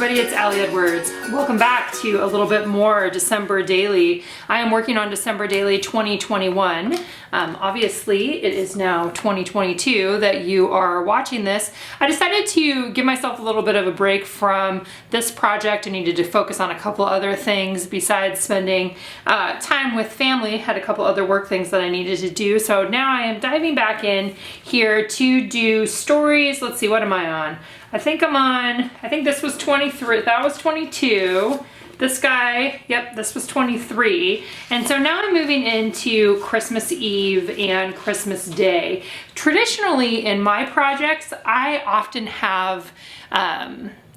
everybody, it's Allie Edwards. Welcome back to a little bit more December Daily. I am working on December Daily 2021. Obviously, it is now 2022 that you are watching this. I decided to give myself a little bit of a break from this project. I needed to focus on a couple other things besides spending time with family. Had a couple other work things that I needed to do. So now I am diving back in here to do stories. Let's see, what am I on? I think this was 23, that was 22. This guy, yep, this was 23. And so now I'm moving into Christmas Eve and Christmas Day. Traditionally in my projects, I often have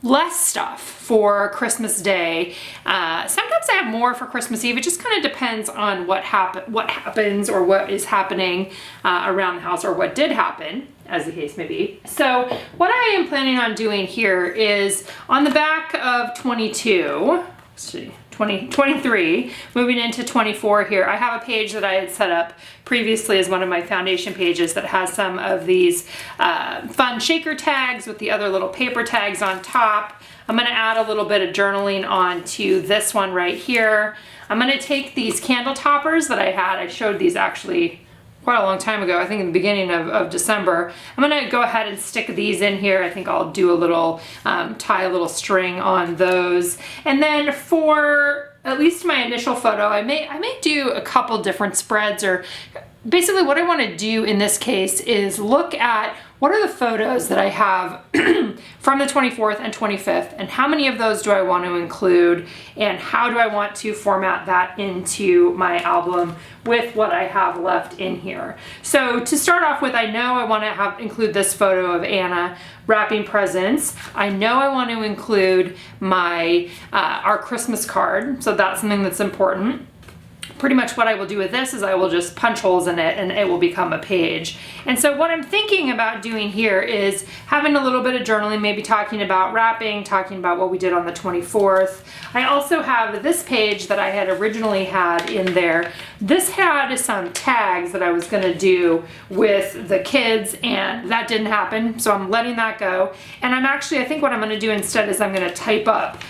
less stuff for Christmas Day. Sometimes I have more for Christmas Eve. It just kind of depends on what happens or what is happening around the house, or what did happen, as the case may be. So what I am planning on doing here is on the back of 22, let's see, 23, moving into 24 here, I have a page that I had set up previously as one of my foundation pages that has some of these fun shaker tags with the other little paper tags on top. I'm gonna add a little bit of journaling onto this one right here. I'm gonna take these candle toppers that I showed these actually quite a long time ago, I think in the beginning of December. I'm gonna go ahead and stick these in here. I think I'll do a little, tie a little string on those. And then for at least my initial photo, I may do a couple different spreads, or basically what I wanna do in this case is look at what are the photos that I have from the 24th and 25th, and how many of those do I want to include, and how do I want to format that into my album with what I have left in here. So to start off with, I know I want to include this photo of Anna wrapping presents. I know I want to include my our Christmas card, so that's something that's important. Pretty much what I will do with this is I will just punch holes in it and it will become a page. And so what I'm thinking about doing here is having a little bit of journaling, maybe talking about wrapping, talking about what we did on the 24th. I also have this page that I had originally had in there. This had some tags that I was gonna do with the kids, and that didn't happen, so I'm letting that go. And I think what I'm gonna do instead is I'm gonna type up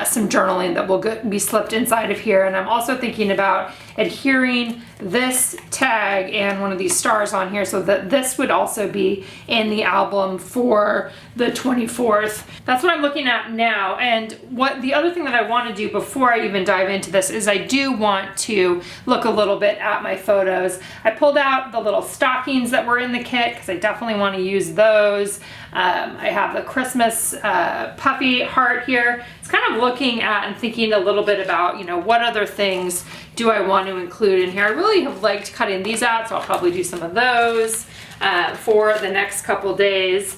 some journaling that will be slipped inside of here. And I'm also thinking about adhering this tag and one of these stars on here so that this would also be in the album for the 24th. That's what I'm looking at now. And what the other thing that I want to do before I even dive into this is I do want to look a little bit at my photos. I pulled out the little stockings that were in the kit because I definitely want to use those. I have the Christmas puppy heart here. It's kind of looking at and thinking a little bit about, you know, what other things do I want to include in here. I really have liked cutting these out, so I'll probably do some of those for the next couple days.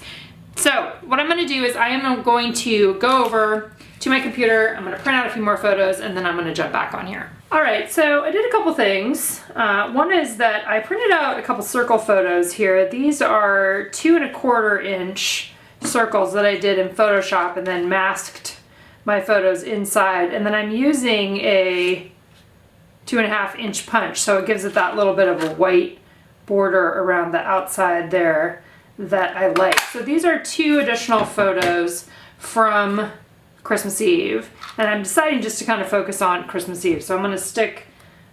So what I'm going to do is I am going to go over to my computer, I'm going to print out a few more photos, and then I'm going to jump back on here. Alright, so I did a couple things. One is that I printed out a couple circle photos here. These are 2¼ inch circles that I did in Photoshop and then masked my photos inside. And then I'm using a 2½ inch punch, so it gives it that little bit of a white border around the outside there that I like. So these are 2 additional photos from Christmas Eve, and I'm deciding just to kind of focus on Christmas Eve. So I'm going to stick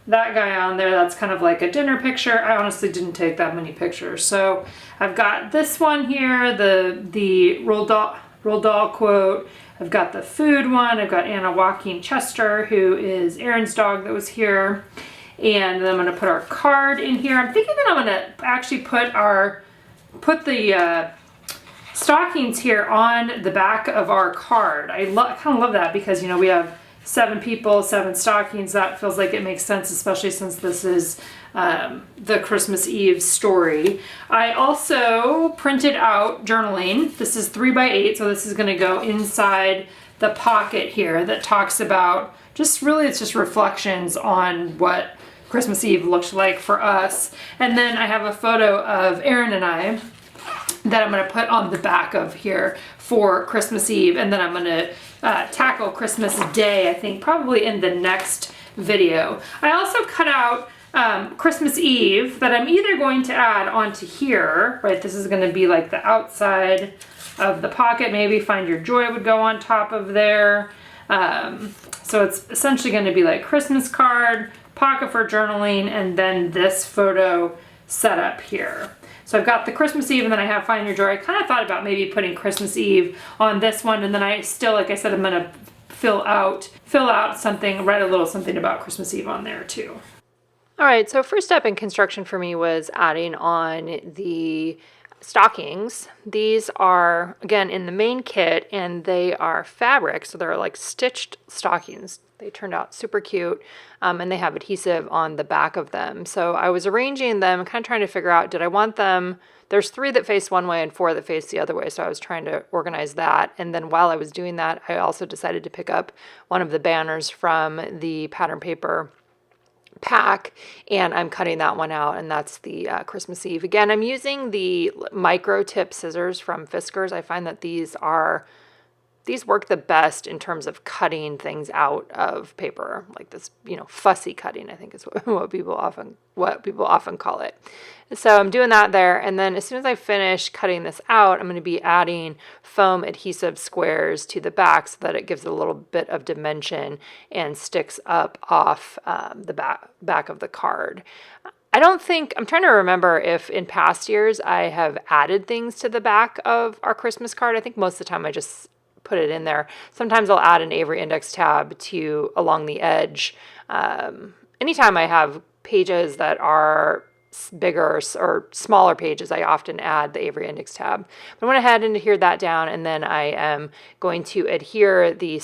that guy on there. That's kind of like a dinner picture. I honestly didn't take that many pictures. So I've got this one here, the Roald Dahl quote. I've got the food one. I've got Anna walking Chester, who is Aaron's dog that was here. And then I'm going to put our card in here. I'm thinking that I'm going to actually put the stockings here on the back of our card. I kind of love that because, you know, we have 7 people, 7 stockings. That feels like it makes sense, especially since this is the Christmas Eve story. I also printed out journaling. This is 3x8, so this is going to go inside the pocket here that talks about it's just reflections on what Christmas Eve looked like for us. And then I have a photo of Aaron and I that I'm going to put on the back of here for Christmas Eve, and then I'm going to tackle Christmas Day, I think, probably in the next video. I also cut out Christmas Eve that I'm either going to add onto here, right? This is going to be like the outside of the pocket. Maybe Find Your Joy would go on top of there. So it's essentially going to be like Christmas card, pocket for journaling, and then this photo setup here. So I've got the Christmas Eve, and then I have Find Your Joy. I kind of thought about maybe putting Christmas Eve on this one, and then I still, like I said, I'm going to fill out something, write a little something about Christmas Eve on there too. All right, so first step in construction for me was adding on the stockings. These are, again, in the main kit, and they are fabric, so they're like stitched stockings. They turned out super cute, and they have adhesive on the back of them. So I was arranging them, kind of trying to figure out, did I want them, there's 3 that face one way and 4 that face the other way, so I was trying to organize that. And then while I was doing that, I also decided to pick up one of the banners from the pattern paper pack, and I'm cutting that one out, and that's the Christmas Eve. Again, I'm using the micro tip scissors from Fiskars. I find that these work the best in terms of cutting things out of paper, like this, fussy cutting, I think is what people often call it. So I'm doing that there, and then as soon as I finish cutting this out, I'm going to be adding foam adhesive squares to the back so that it gives a little bit of dimension and sticks up off the back of the card. I'm trying to remember if in past years I have added things to the back of our Christmas card. I think most of the time I just put it in there. Sometimes I'll add an Avery index tab along the edge. Anytime I have pages that are bigger or smaller pages, I often add the Avery index tab. But I went ahead and adhered that down, and then I am going to adhere the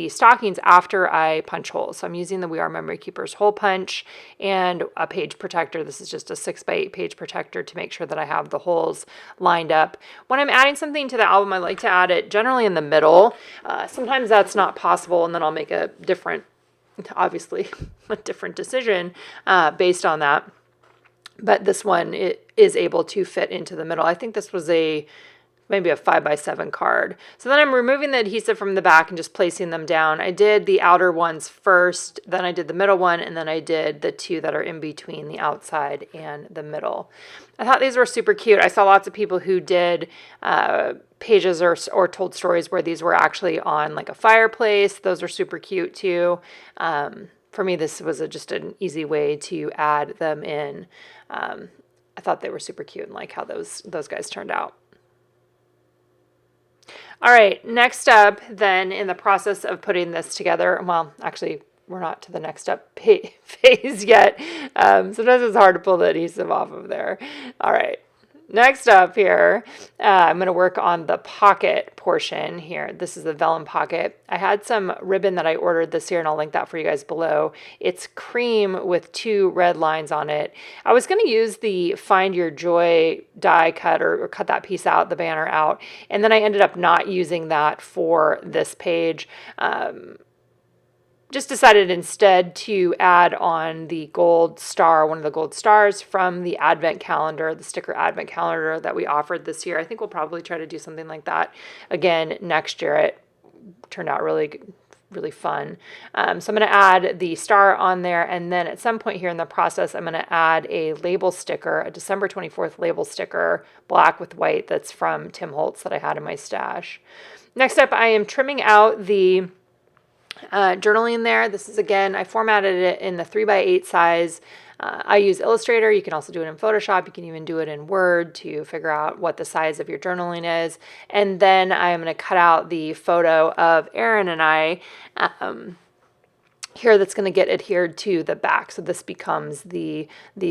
stockings after I punch holes. So I'm using the We Are Memory Keepers hole punch and a page protector. This is just a 6x8 page protector to make sure that I have the holes lined up. When I'm adding something to the album, I like to add it generally in the middle. Sometimes that's not possible, and then I'll make a different decision based on that. But this one, it is able to fit into the middle. I think this was maybe a 5x7 card. So then I'm removing the adhesive from the back and just placing them down. I did the outer ones first, then I did the middle one, and then I did the 2 that are in between the outside and the middle. I thought these were super cute. I saw lots of people who did pages or told stories where these were actually on like a fireplace. Those are super cute too. For me, this was just an easy way to add them in. I thought they were super cute and like how those guys turned out. All right, next up then in the process of putting this together, well, actually, we're not to the next step phase yet. Sometimes it's hard to pull the adhesive off of there. All right. Next up here, I'm going to work on the pocket portion here. This is the vellum pocket. I had some ribbon that I ordered this year, and I'll link that for you guys below. It's cream with 2 red lines on it. I was going to use the Find Your Joy die cut or cut that piece out, the banner out, and then I ended up not using that for this page. Just decided instead to add on the gold star, one of the gold stars from the advent calendar, the sticker advent calendar that we offered this year. I think we'll probably try to do something like that again next year. It turned out really fun. So I'm going to add the star on there, and then at some point here in the process, I'm going to add a label sticker, a December 24th label sticker, black with white, that's from Tim Holtz that I had in my stash. Next up, I am trimming out the journaling there. This is, again, I formatted it in the 3x8 size. I use Illustrator. You can also do it in Photoshop. You can even do it in Word to figure out what the size of your journaling is. And then I'm going to cut out the photo of Erin and I here that's going to get adhered to the back. So this becomes the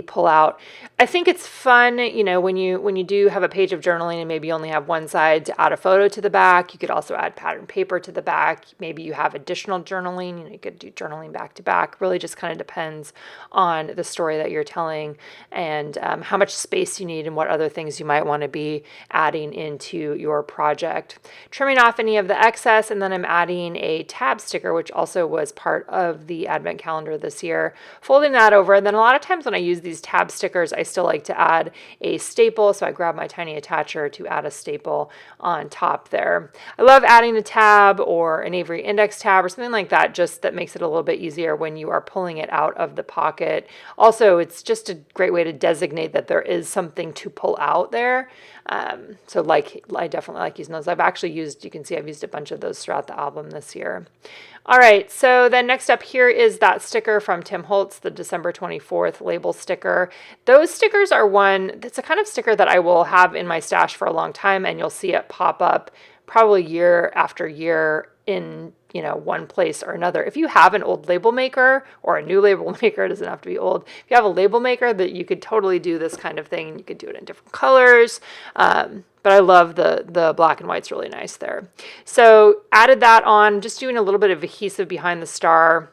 pull out. I think it's fun, when you do have a page of journaling and maybe you only have one side, to add a photo to the back. You could also add pattern paper to the back. Maybe you have additional journaling. You could do journaling back to back. Really just kind of depends on the story that you're telling and how much space you need and what other things you might want to be adding into your project. Trimming off any of the excess, and then I'm adding a tab sticker, which also was part of of the advent calendar this year. Folding that over, and then a lot of times when I use these tab stickers, I still like to add a staple, so I grab my tiny attacher to add a staple on top there. I love adding a tab or an Avery index tab or something like that, just that makes it a little bit easier when you are pulling it out of the pocket. Also, it's just a great way to designate that there is something to pull out there. So I definitely like using those. I've actually used, you can see I've used a bunch of those throughout the album this year. All right, so then next up here is that sticker from Tim Holtz, the December 24th label sticker. Those stickers are one, that's a kind of sticker that I will have in my stash for a long time, and you'll see it pop up probably year after year in, you know, one place or another. If you have an old label maker or a new label maker, it doesn't have to be old. If you have a label maker, that you could totally do this kind of thing. You could do it in different colors. But I love the black and white's really nice there. So added that on, just doing a little bit of adhesive behind the star,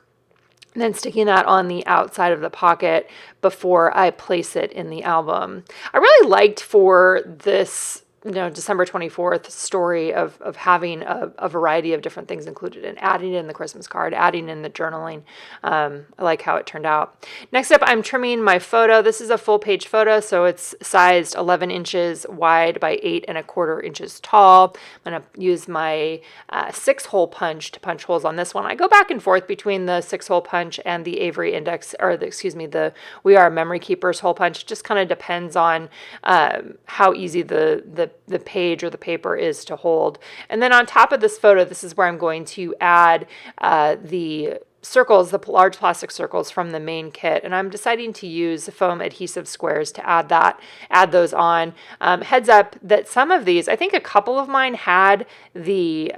and then sticking that on the outside of the pocket before I place it in the album. I really liked for this, you know, December 24th story of having a variety of different things included and adding in the Christmas card, adding in the journaling. I like how it turned out. Next up, I'm trimming my photo. This is a full page photo, so it's sized 11 inches wide by 8¼ inches tall. I'm going to use my 6-hole punch to punch holes on this one. I go back and forth between the 6-hole punch and the Avery Index, or the We Are Memory Keepers hole punch. It just kind of depends on how easy the page or the paper is to hold. And then on top of this photo, this is where I'm going to add the circles, the large plastic circles from the main kit. And I'm deciding to use foam adhesive squares to add those on. Heads up that some of these, I think a couple of mine had the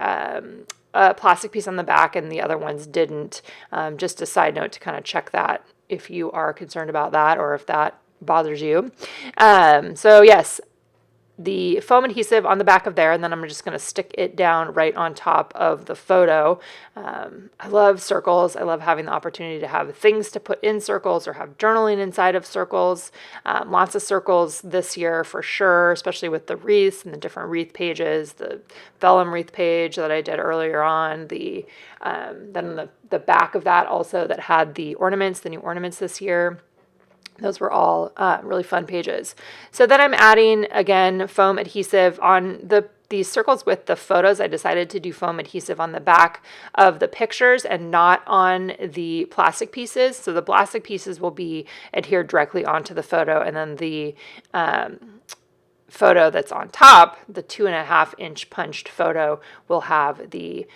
plastic piece on the back and the other ones didn't. Just a side note to kind of check that if you are concerned about that or if that bothers you. So yes, the foam adhesive on the back of there, and then I'm just going to stick it down right on top of the photo. I love circles. I love having the opportunity to have things to put in circles or have journaling inside of circles. Lots of circles this year for sure, especially with the wreaths and the different wreath pages, the vellum wreath page that I did earlier on, then the back of that also that had the ornaments, the new ornaments this year. Those were all really fun pages. So then I'm adding, again, foam adhesive on these circles with the photos. I decided to do foam adhesive on the back of the pictures and not on the plastic pieces. So the plastic pieces will be adhered directly onto the photo, and then the photo that's on top, the 2.5-inch punched photo, will have the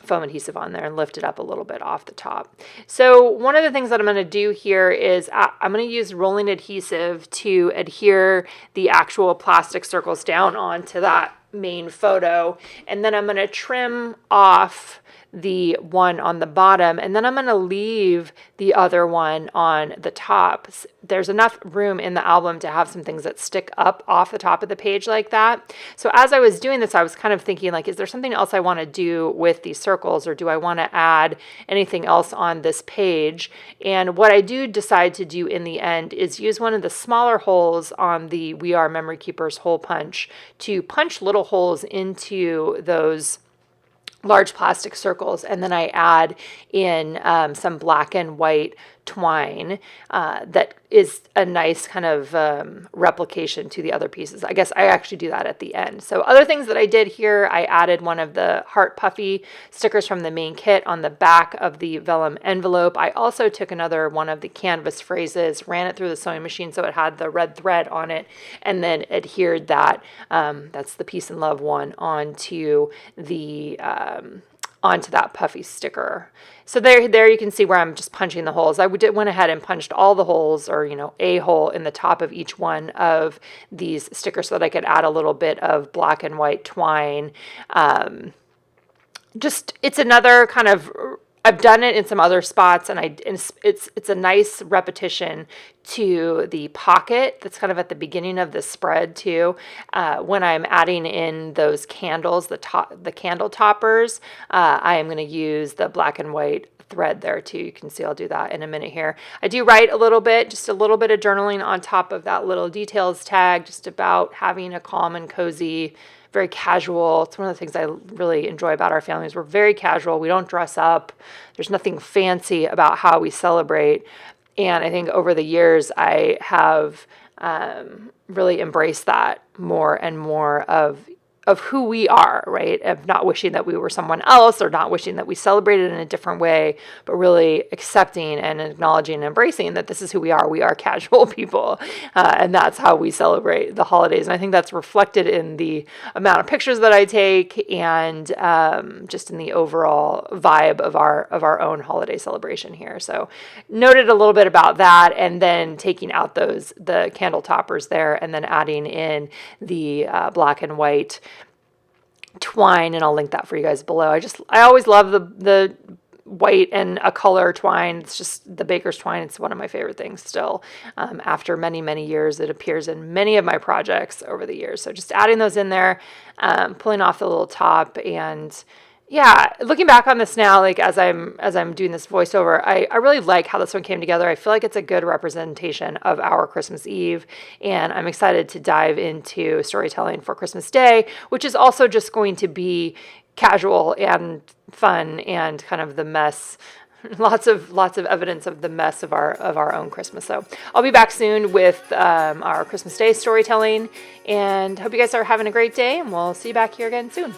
foam adhesive on there and lift it up a little bit off the top. So one of the things that I'm going to do here is I'm going to use rolling adhesive to adhere the actual plastic circles down onto that main photo, and then I'm going to trim off the one on the bottom, and then I'm going to leave the other one on the top. There's enough room in the album to have some things that stick up off the top of the page like that. So as I was doing this, I was kind of thinking, like, is there something else I want to do with these circles, or do I want to add anything else on this page? And what I do decide to do in the end is use one of the smaller holes on the We Are Memory Keepers hole punch to punch little holes into those large plastic circles, and then I add in some black and white twine that is a nice kind of replication to the other pieces. I guess I actually do that at the end. So other things that I did here, I added one of the heart puffy stickers from the main kit on the back of the vellum envelope. I also took another one of the canvas phrases, ran it through the sewing machine so it had the red thread on it, and then adhered that, that's the Peace and Love one, onto the onto that puffy sticker. So there you can see where I'm just punching the holes. I went ahead and punched all the holes, or, you know, a hole in the top of each one of these stickers so that I could add a little bit of black and white twine. It's another kind of, I've done it in some other spots, and it's a nice repetition to the pocket that's kind of at the beginning of the spread too. When I'm adding in those candles, the candle toppers, I am going to use the black and white thread there too. You can see I'll do that in a minute here. I do write a little bit, just a little bit of journaling on top of that little details tag, just about having a calm and cozy very casual. It's one of the things I really enjoy about our families. We're very casual. We don't dress up. There's nothing fancy about how we celebrate. And I think over the years, I have really embraced that more and more of who we are, right? Of not wishing that we were someone else or not wishing that we celebrated in a different way, but really accepting and acknowledging and embracing that this is who we are. We are casual people, and that's how we celebrate the holidays. And I think that's reflected in the amount of pictures that I take and just in the overall vibe of our own holiday celebration here. So noted a little bit about that, and then taking out the candle toppers there, and then adding in the black and white twine, and I'll link that for you guys below. I always love the white and a color twine. It's just the baker's twine. It's one of my favorite things still. After many, many years, it appears in many of my projects over the years. So just adding those in there, pulling off the little top, and yeah, looking back on this now, like as I'm doing this voiceover, I really like how this one came together. I feel like it's a good representation of our Christmas Eve, and I'm excited to dive into storytelling for Christmas Day, which is also just going to be casual and fun and kind of the mess. Lots of evidence of the mess of our own Christmas. So I'll be back soon with our Christmas Day storytelling, and hope you guys are having a great day, and we'll see you back here again soon.